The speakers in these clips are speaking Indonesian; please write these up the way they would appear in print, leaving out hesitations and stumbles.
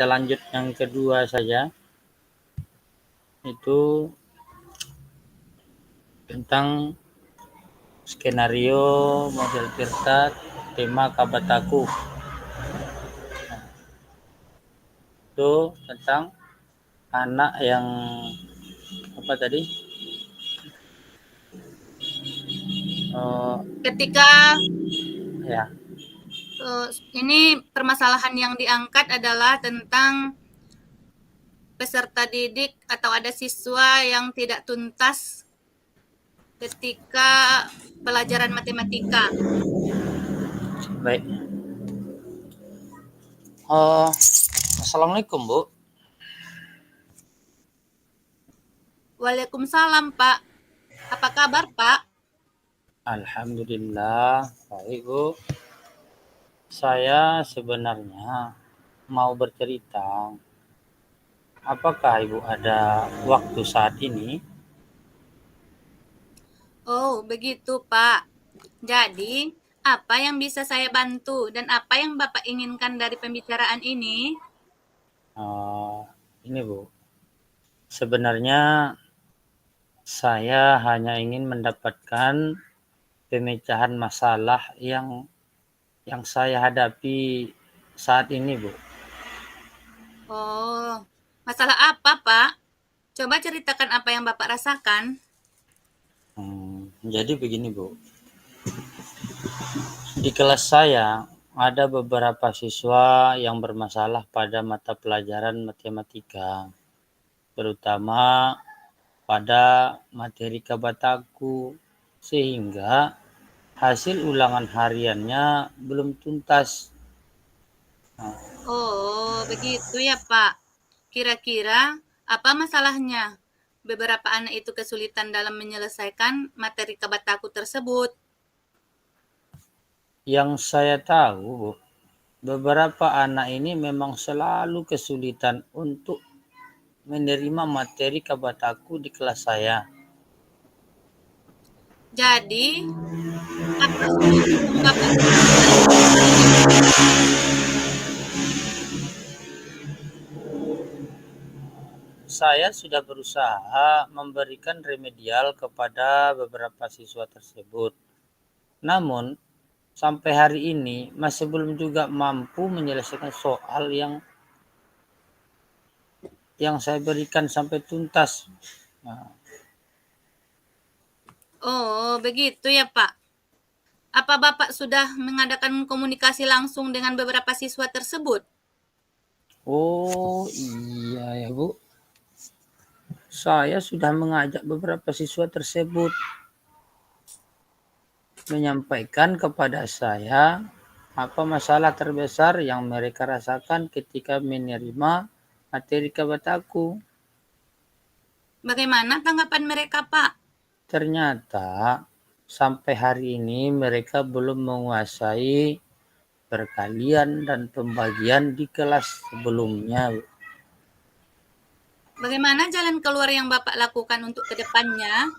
kita lanjut yang kedua saja. Itu tentang skenario model Tirta tema Kabataku. Itu tentang anak yang apa tadi? Ketika Ya, ini permasalahan yang diangkat adalah tentang peserta didik atau ada siswa yang tidak tuntas ketika pelajaran matematika. baik. Assalamualaikum, Bu. Waalaikumsalam, Pak. Apa kabar, Pak? Alhamdulillah, baik, Bu. Saya sebenarnya mau bercerita. Apakah Ibu ada waktu saat ini? Oh, begitu, Pak. Jadi, apa yang bisa saya bantu dan apa yang Bapak inginkan dari pembicaraan ini? Ini, Bu. Sebenarnya saya hanya ingin mendapatkan pemecahan masalah yang saya hadapi saat ini, Bu. Oh, masalah apa, Pak? Coba ceritakan apa yang Bapak rasakan. Jadi begini, Bu. Di kelas saya ada beberapa siswa yang bermasalah pada mata pelajaran matematika, terutama pada materi Kabataku, sehingga hasil ulangan hariannya belum tuntas. Oh, begitu ya, Pak. Kira-kira apa masalahnya? Beberapa anak itu kesulitan dalam menyelesaikan materi Kabataku tersebut. Yang saya tahu, Bu, beberapa anak ini memang selalu kesulitan untuk menerima materi Kabataku di kelas saya. Jadi, apa solusi yang Bapak berikan kepada mereka? Saya sudah berusaha memberikan remedial kepada beberapa siswa tersebut. Namun, sampai hari ini masih belum juga mampu menyelesaikan soal yang saya berikan sampai tuntas. Nah, Oh, begitu ya, Pak. Apa Bapak sudah mengadakan komunikasi langsung dengan beberapa siswa tersebut? oh iya ya, Bu. Saya sudah mengajak beberapa siswa tersebut menyampaikan kepada saya apa masalah terbesar yang mereka rasakan ketika menerima materi Kabataku. Bagaimana tanggapan mereka, Pak? Ternyata sampai hari ini mereka belum menguasai perkalian dan pembagian di kelas sebelumnya. Bagaimana jalan keluar yang Bapak lakukan untuk kedepannya?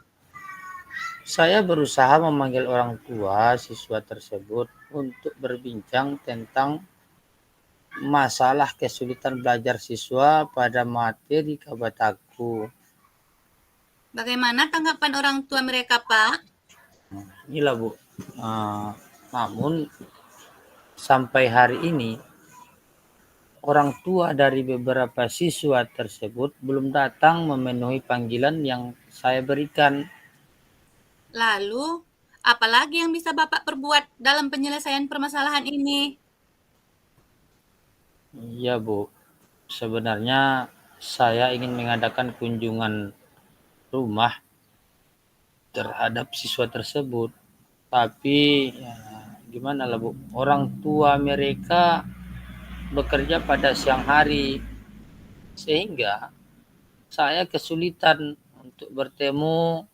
Saya berusaha memanggil orang tua siswa tersebut untuk berbincang tentang masalah kesulitan belajar siswa pada materi Kabataku. Bagaimana tanggapan orang tua mereka, Pak? Inilah, Bu. Namun sampai hari ini orang tua dari beberapa siswa tersebut belum datang memenuhi panggilan yang saya berikan. Lalu, apalagi yang bisa Bapak perbuat dalam penyelesaian permasalahan ini? Iya, Bu. Sebenarnya saya ingin mengadakan kunjungan rumah terhadap siswa tersebut. Tapi ya, gimana lah, Bu? Orang tua mereka bekerja pada siang hari, sehingga saya kesulitan untuk bertemu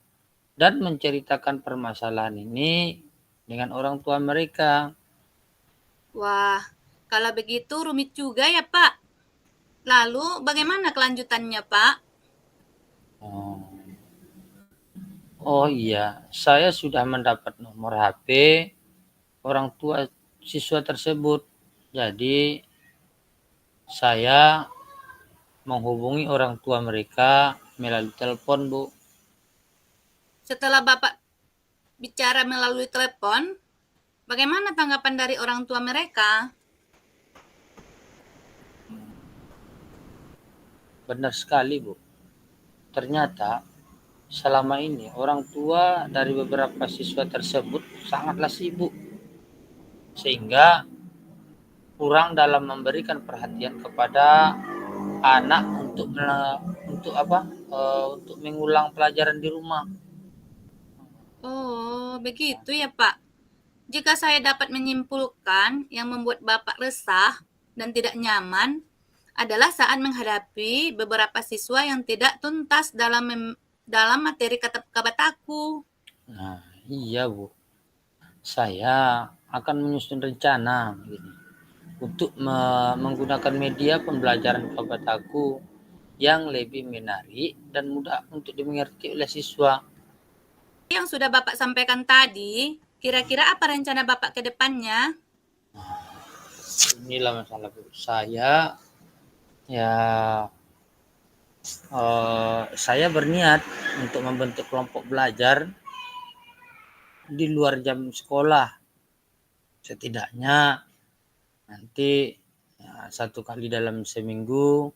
dan menceritakan permasalahan ini dengan orang tua mereka. Wah, kalau begitu rumit juga ya, Pak. Lalu, bagaimana kelanjutannya, Pak? Oh iya, saya sudah mendapat nomor HP orang tua siswa tersebut. Jadi Saya menghubungi orang tua mereka melalui telepon, Bu. Setelah Bapak bicara melalui telepon, bagaimana tanggapan dari orang tua mereka? Benar sekali, Bu. Ternyata selama ini orang tua dari beberapa siswa tersebut sangatlah sibuk sehingga kurang dalam memberikan perhatian kepada anak untuk mengulang pelajaran di rumah. Oh, begitu ya, Pak. Jika saya dapat menyimpulkan, yang membuat Bapak resah dan tidak nyaman adalah saat menghadapi beberapa siswa yang tidak tuntas dalam materi kata Kabataku. Nah, iya, Bu. Saya akan menyusun rencana gini, untuk menggunakan media pembelajaran Kabataku yang lebih menarik dan mudah untuk dimengerti oleh siswa. Yang sudah Bapak sampaikan tadi, kira-kira apa rencana Bapak ke depannya? Inilah masalah, Bu. Ya saya berniat untuk membentuk kelompok belajar di luar jam sekolah. Setidaknya nanti ya, 1 kali dalam seminggu,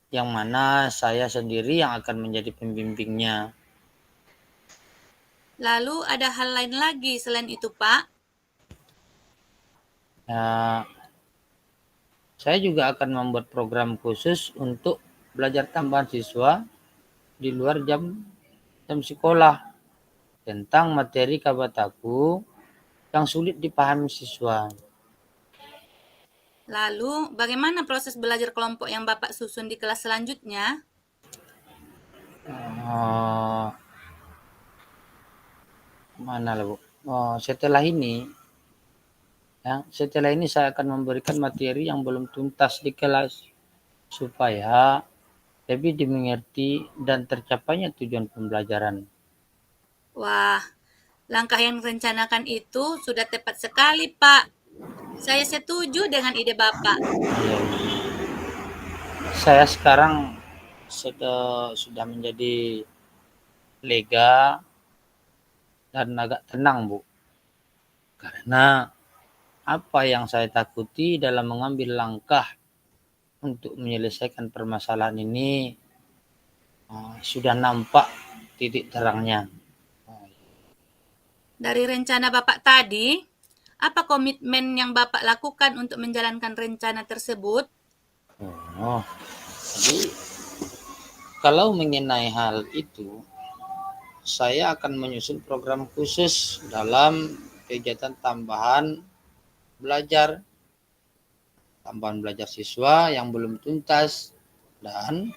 yang mana saya sendiri yang akan menjadi pembimbingnya. Lalu ada hal lain lagi selain itu, Pak? Ya, saya juga akan membuat program khusus untuk belajar tambahan siswa di luar jam sekolah tentang materi Kabataku yang sulit dipahami siswa. Lalu, bagaimana proses belajar kelompok yang Bapak susun di kelas selanjutnya? Eh, Mana lah, Bu? Setelah ini saya akan memberikan materi yang belum tuntas di kelas supaya lebih dimengerti dan tercapainya tujuan pembelajaran. Wah, langkah yang direncanakan itu sudah tepat sekali, Pak. Saya setuju dengan ide Bapak. Ya, saya sekarang sudah menjadi lega dan agak tenang, Bu. Karena apa yang saya takuti dalam mengambil langkah untuk menyelesaikan permasalahan ini sudah nampak titik terangnya. Dari rencana Bapak tadi, apa komitmen yang Bapak lakukan untuk menjalankan rencana tersebut? Oh, jadi kalau mengenai hal itu, saya akan menyusun program khusus dalam kegiatan tambahan belajar siswa yang belum tuntas, dan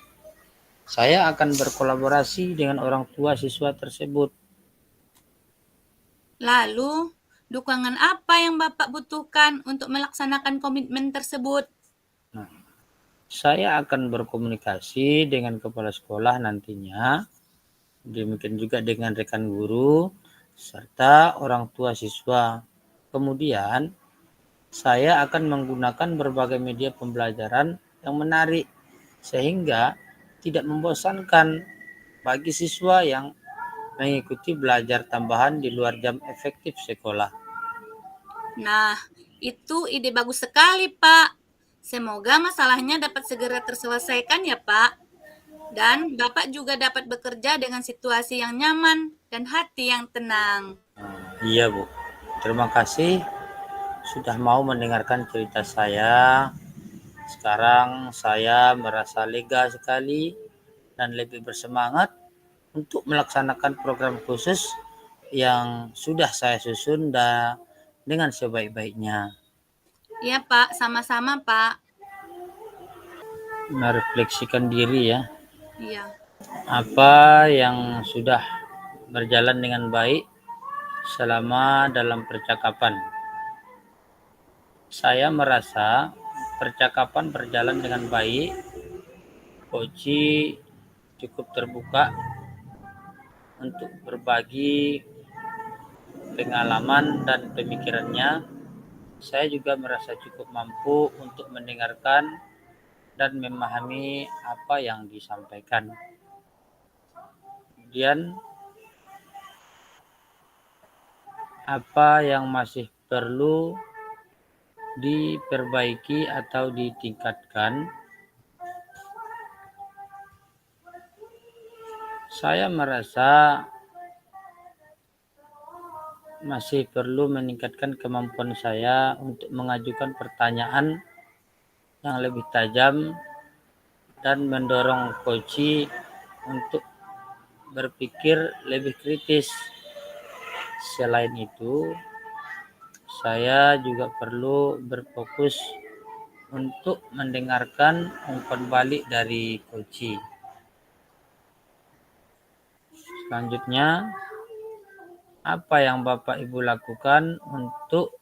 saya akan berkolaborasi dengan orang tua siswa tersebut. Lalu, dukungan apa yang Bapak butuhkan untuk melaksanakan komitmen tersebut? Nah, saya akan berkomunikasi dengan kepala sekolah nantinya, demikian juga dengan rekan guru, serta orang tua siswa. Kemudian, saya akan menggunakan berbagai media pembelajaran yang menarik, sehingga tidak membosankan bagi siswa yang mengikuti belajar tambahan di luar jam efektif sekolah. Nah, itu ide bagus sekali, Pak. Semoga masalahnya dapat segera terselesaikan ya, Pak. Dan Bapak juga dapat bekerja dengan situasi yang nyaman dan hati yang tenang. Iya, Bu. Terima kasih sudah mau mendengarkan cerita saya. Sekarang saya merasa lega sekali dan lebih bersemangat untuk melaksanakan program khusus yang sudah saya susun dengan sebaik-baiknya. Ya, Pak. Sama-sama, Pak. Merefleksikan diri ya. Iya. Apa yang sudah berjalan dengan baik selama dalam percakapan. Saya merasa percakapan berjalan dengan baik. Koci cukup terbuka untuk berbagi pengalaman dan pemikirannya. Saya juga merasa cukup mampu untuk mendengarkan dan memahami apa yang disampaikan. Kemudian apa yang masih perlu diperbaiki atau ditingkatkan. Saya merasa masih perlu meningkatkan kemampuan saya untuk mengajukan pertanyaan yang lebih tajam dan mendorong coach untuk berpikir lebih kritis. Selain itu, saya juga perlu berfokus untuk mendengarkan umpan balik dari coach. Selanjutnya, apa yang Bapak Ibu lakukan untuk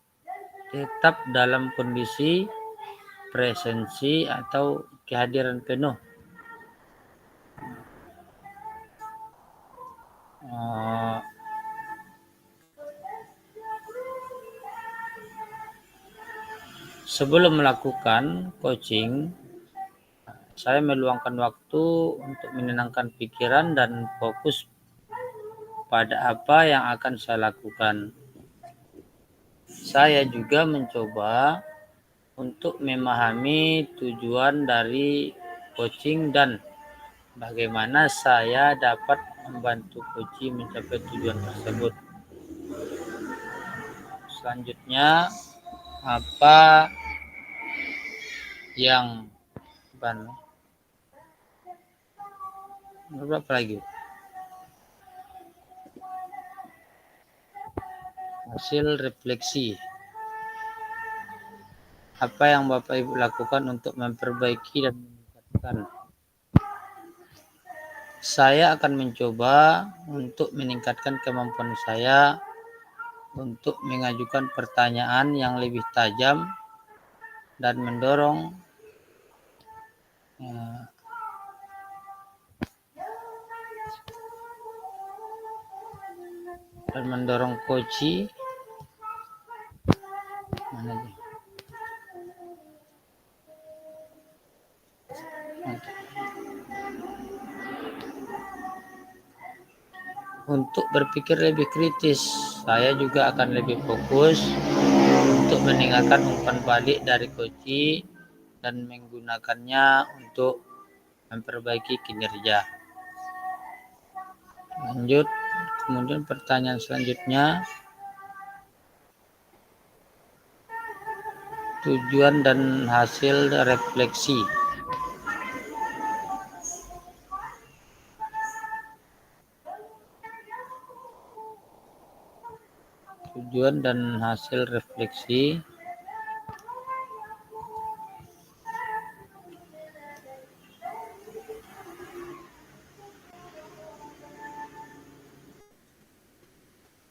tetap dalam kondisi presensi atau kehadiran penuh? Sebelum melakukan coaching, saya meluangkan waktu untuk menenangkan pikiran dan fokus pada apa yang akan saya lakukan. Saya juga mencoba untuk memahami tujuan dari coaching dan bagaimana saya dapat membantu coach mencapai tujuan tersebut. Selanjutnya, apa yang berapa lagi? Hasil refleksi. Apa yang Bapak Ibu lakukan untuk memperbaiki dan meningkatkan? Saya akan mencoba untuk meningkatkan kemampuan saya untuk mengajukan pertanyaan yang lebih tajam dan mendorong coach untuk berpikir lebih kritis. Saya juga akan lebih fokus untuk mendengarkan umpan balik dari coach dan menggunakannya untuk memperbaiki kinerja. Lanjut, kemudian pertanyaan selanjutnya, tujuan dan hasil refleksi. Tujuan dan hasil refleksi.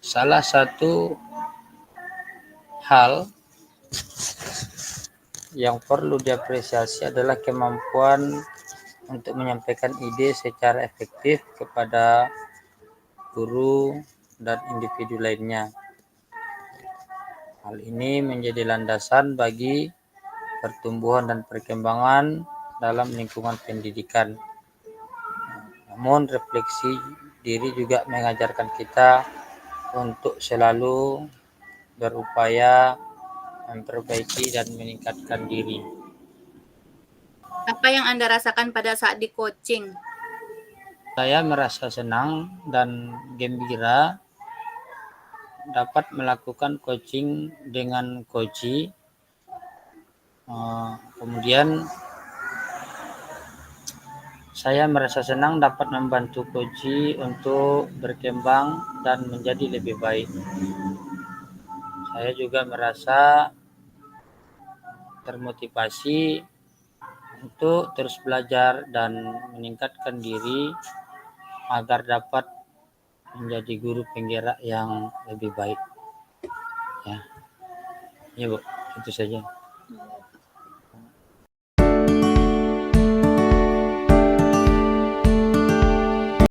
Salah satu hal yang perlu diapresiasi adalah kemampuan untuk menyampaikan ide secara efektif kepada guru dan individu lainnya. Hal ini menjadi landasan bagi pertumbuhan dan perkembangan dalam lingkungan pendidikan. Namun refleksi diri juga mengajarkan kita untuk selalu berupaya memperbaiki dan meningkatkan diri. Apa yang Anda rasakan pada saat di coaching? Saya merasa senang dan gembira dapat melakukan coaching dengan coach. Kemudian saya merasa senang dapat membantu coach untuk berkembang dan menjadi lebih baik. Saya juga merasa termotivasi untuk terus belajar dan meningkatkan diri agar dapat menjadi guru penggerak yang lebih baik. Ya, Bu, itu saja.